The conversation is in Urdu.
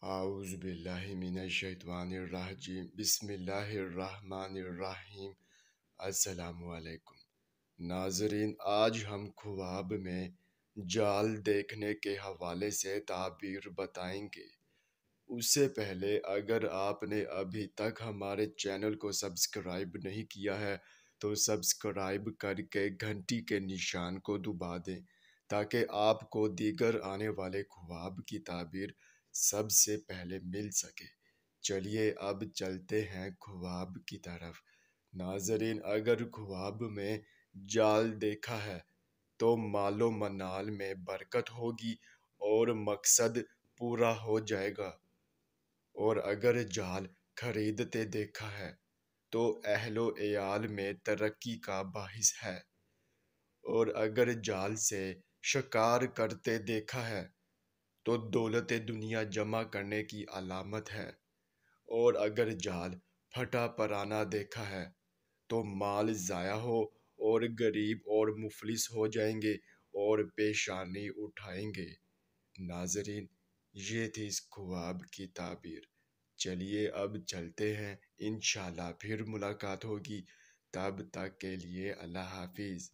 اعوذ باللہ من الشیطان الرجیم بسم اللہ الرحمن الرحیم۔ السلام علیکم ناظرین، آج ہم خواب میں جال دیکھنے کے حوالے سے تعبیر بتائیں گے۔ اس سے پہلے اگر آپ نے ابھی تک ہمارے چینل کو سبسکرائب نہیں کیا ہے تو سبسکرائب کر کے گھنٹی کے نشان کو دبا دیں تاکہ آپ کو دیگر آنے والے خواب کی تعبیر سب سے پہلے مل سکے۔ چلیے اب چلتے ہیں خواب کی طرف۔ ناظرین، اگر خواب میں جال دیکھا ہے تو مال و منال میں برکت ہوگی اور مقصد پورا ہو جائے گا، اور اگر جال خریدتے دیکھا ہے تو اہل و عیال میں ترقی کا باعث ہے، اور اگر جال سے شکار کرتے دیکھا ہے تو دولت دنیا جمع کرنے کی علامت ہے، اور اگر جال پھٹا پرانا دیکھا ہے تو مال ضائع ہو اور غریب اور مفلس ہو جائیں گے اور پیشانی اٹھائیں گے۔ ناظرین، یہ تھی اس خواب کی تعبیر۔ چلیے اب چلتے ہیں، انشاءاللہ پھر ملاقات ہوگی، تب تک کے لیے اللہ حافظ۔